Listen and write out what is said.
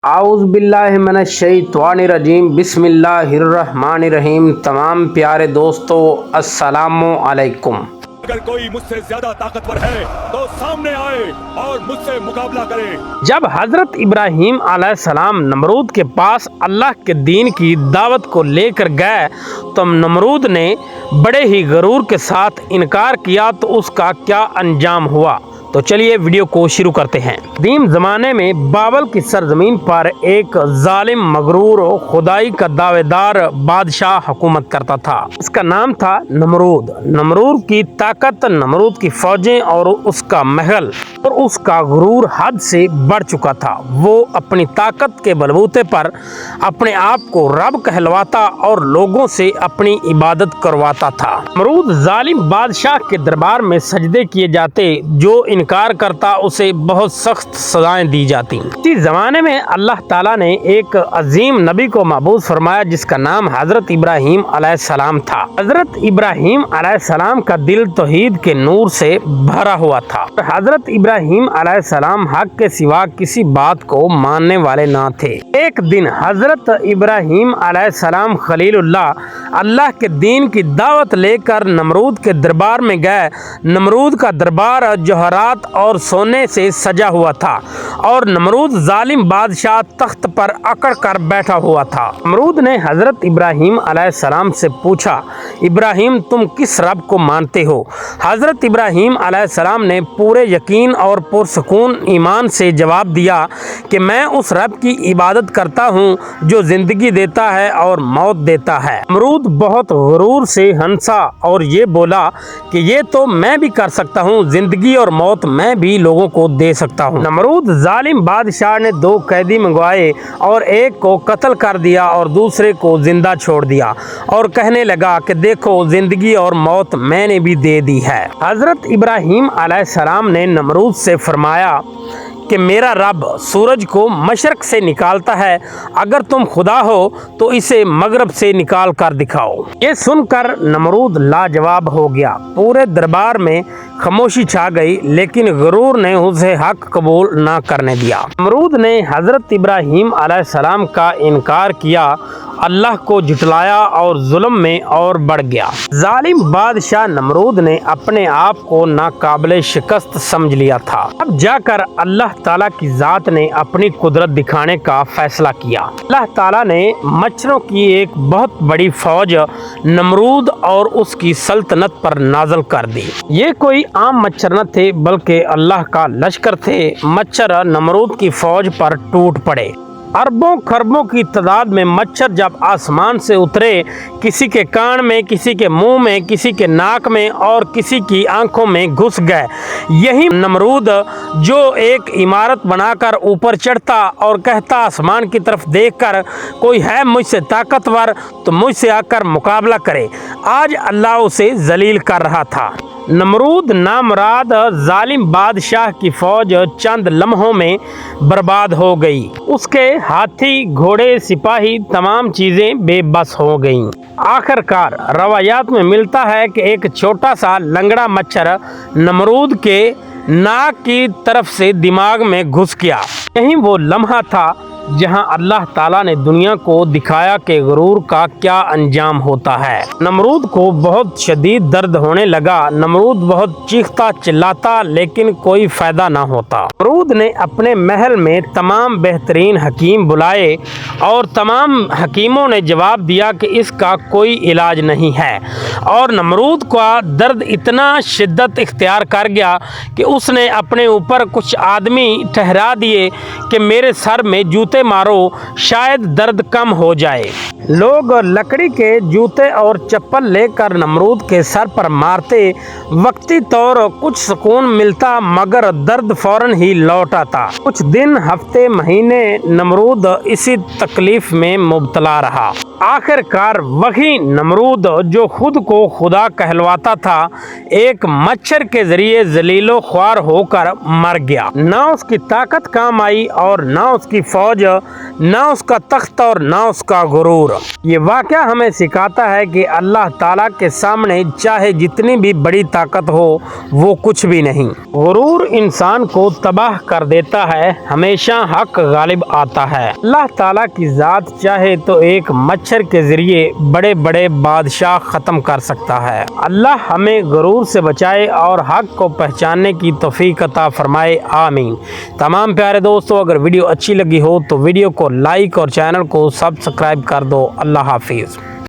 اعوذ باللہ من الشیطان الرجیم بسم اللہ الرحمن الرحیم۔ تمام پیارے دوستو السلام علیکم۔ اگر کوئی مجھ سے زیادہ طاقتور ہے تو سامنے آئے اور مجھ سے مقابلہ کرے۔ جب حضرت ابراہیم علیہ السلام نمرود کے پاس اللہ کے دین کی دعوت کو لے کر گئے تو نمرود نے بڑے ہی غرور کے ساتھ انکار کیا، تو اس کا کیا انجام ہوا؟ تو چلیے ویڈیو کو شروع کرتے ہیں۔ قدیم زمانے میں بابل کی سرزمین پر ایک ظالم مغرور خدائی کا دعوے دار بادشاہ حکومت کرتا تھا۔ اس کا نام تھا نمرود۔ نمرود کی طاقت، نمرود کی فوجیں اور اس کا محل اور اس کا غرور حد سے بڑھ چکا تھا۔ وہ اپنی طاقت کے بلبوتے پر اپنے آپ کو رب کہلواتا اور لوگوں سے اپنی عبادت کرواتا تھا۔ نمرود ظالم بادشاہ کے دربار میں سجدے کیے جاتے، جو انکار کرتا اسے بہت سخت سزائیں دی جاتی۔ اسی زمانے میں اللہ تعالیٰ نے ایک عظیم نبی کو مبعوث فرمایا جس کا نام حضرت ابراہیم علیہ السلام تھا۔ حضرت ابراہیم علیہ السلام کا دل توحید کے نور سے بھرا ہوا تھا۔ حضرت ابراہیم علیہ السلام حق کے سوا کسی بات کو ماننے والے نہ تھے۔ ایک دن حضرت ابراہیم علیہ السلام خلیل اللہ کے دین کی دعوت لے کر نمرود کے دربار میں گئے۔ نمرود کا دربار جوہرات اور سونے سے سجا ہوا تھا اور نمرود ظالم بادشاہ تخت پر اکڑ کر بیٹھا ہوا تھا۔ نمرود نے حضرت ابراہیم علیہ السلام سے پوچھا، ابراہیم تم کس رب کو مانتے ہو؟ حضرت ابراہیم علیہ السلام نے پورے یقین اور پرسکون ایمان سے جواب دیا کہ میں اس رب کی عبادت کرتا ہوں جو زندگی دیتا ہے اور موت دیتا ہے۔ نمرود بہت غرور سے ہنسا اور یہ بولا کہ یہ تو میں بھی کر سکتا ہوں، زندگی اور موت میں بھی لوگوں کو دے سکتا ہوں۔ نمرود ظالم بادشاہ نے 2 قیدی منگوائے اور ایک کو قتل کر دیا اور دوسرے کو زندہ چھوڑ دیا اور کہنے لگا کہ دیکھو زندگی اور موت میں نے بھی دے دی ہے۔ حضرت ابراہیم علیہ السلام نے نمرود سے فرمایا کہ میرا رب سورج کو مشرق سے نکالتا ہے، اگر تم خدا ہو تو اسے مغرب سے نکال کر دکھاؤ۔ یہ سن کر نمرود لاجواب ہو گیا۔ پورے دربار میں خاموشی چھا گئی، لیکن غرور نے اسے حق قبول نہ کرنے دیا۔ نمرود نے حضرت ابراہیم علیہ السلام کا انکار کیا، اللہ کو جھٹلایا اور ظلم میں اور بڑھ گیا۔ ظالم بادشاہ نمرود نے اپنے آپ کو ناقابل شکست سمجھ لیا تھا۔ اب جا کر اللہ تعالیٰ کی ذات نے اپنی قدرت دکھانے کا فیصلہ کیا۔ اللہ تعالیٰ نے مچھروں کی ایک بہت بڑی فوج نمرود اور اس کی سلطنت پر نازل کر دی۔ یہ کوئی عام مچھر نہ تھے بلکہ اللہ کا لشکر تھے۔ مچھر نمرود کی فوج پر ٹوٹ پڑے۔ اربوں خربوں کی تعداد میں مچھر جب آسمان سے اترے، کسی کے کان میں، کسی کے منہ میں، کسی کے ناک میں اور کسی کی آنکھوں میں گھس گئے۔ یہی نمرود جو ایک عمارت بنا کر اوپر چڑھتا اور کہتا آسمان کی طرف دیکھ کر کوئی ہے مجھ سے طاقتور تو مجھ سے آ کر مقابلہ کرے، آج اللہ اسے ذلیل کر رہا تھا۔ نمرود نامراد ظالم بادشاہ کی فوج چند لمحوں میں برباد ہو گئی۔ اس کے ہاتھی، گھوڑے، سپاہی، تمام چیزیں بے بس ہو گئیں۔ آخر کار روایات میں ملتا ہے کہ ایک چھوٹا سا لنگڑا مچھر نمرود کے ناک کی طرف سے دماغ میں گھس گیا۔ یہی وہ لمحہ تھا جہاں اللہ تعالیٰ نے دنیا کو دکھایا کہ غرور کا کیا انجام ہوتا ہے۔ نمرود کو بہت شدید درد ہونے لگا۔ نمرود بہت چیختا چلاتا لیکن کوئی فائدہ نہ ہوتا۔ نمرود نے اپنے محل میں تمام بہترین حکیم بلائے اور تمام حکیموں نے جواب دیا کہ اس کا کوئی علاج نہیں ہے، اور نمرود کا درد اتنا شدت اختیار کر گیا کہ اس نے اپنے اوپر کچھ آدمی ٹھہرا دیے کہ میرے سر میں جوتے مارو، شاید درد کم ہو جائے۔ لوگ لکڑی کے جوتے اور چپل لے کر نمرود کے سر پر مارتے، وقتی طور کچھ سکون ملتا مگر درد فوراً ہی لوٹ آتا۔ کچھ دن، ہفتے، مہینے نمرود اسی تکلیف میں مبتلا رہا۔ آخر کار وہی نمرود جو خود کو خدا کہلواتا تھا، ایک مچھر کے ذریعے ذلیل و خوار ہو کر مر گیا۔ نہ اس کی طاقت کام آئی اور نہ اس کی فوج، نہ اس کا تخت اور نہ اس کا غرور۔ غرور۔ یہ واقعہ ہمیں سکھاتا ہے کہ اللہ تعالیٰ کے سامنے چاہے جتنی بھی بڑی طاقت ہو وہ کچھ بھی نہیں۔ غرور انسان کو تباہ کر دیتا ہے، ہمیشہ حق غالب آتا ہے۔ اللہ تعالیٰ کی ذات چاہے تو ایک مچھر کے ذریعے بڑے بڑے بادشاہ ختم کر سکتا ہے۔ اللہ ہمیں غرور سے بچائے اور حق کو پہچاننے کی توفیق عطا فرمائے، آمین۔ تمام پیارے دوستو، اگر ویڈیو اچھی لگی ہو تو ویڈیو کو لائک اور چینل کو سبسکرائب کر دو۔ اللہ حافظ۔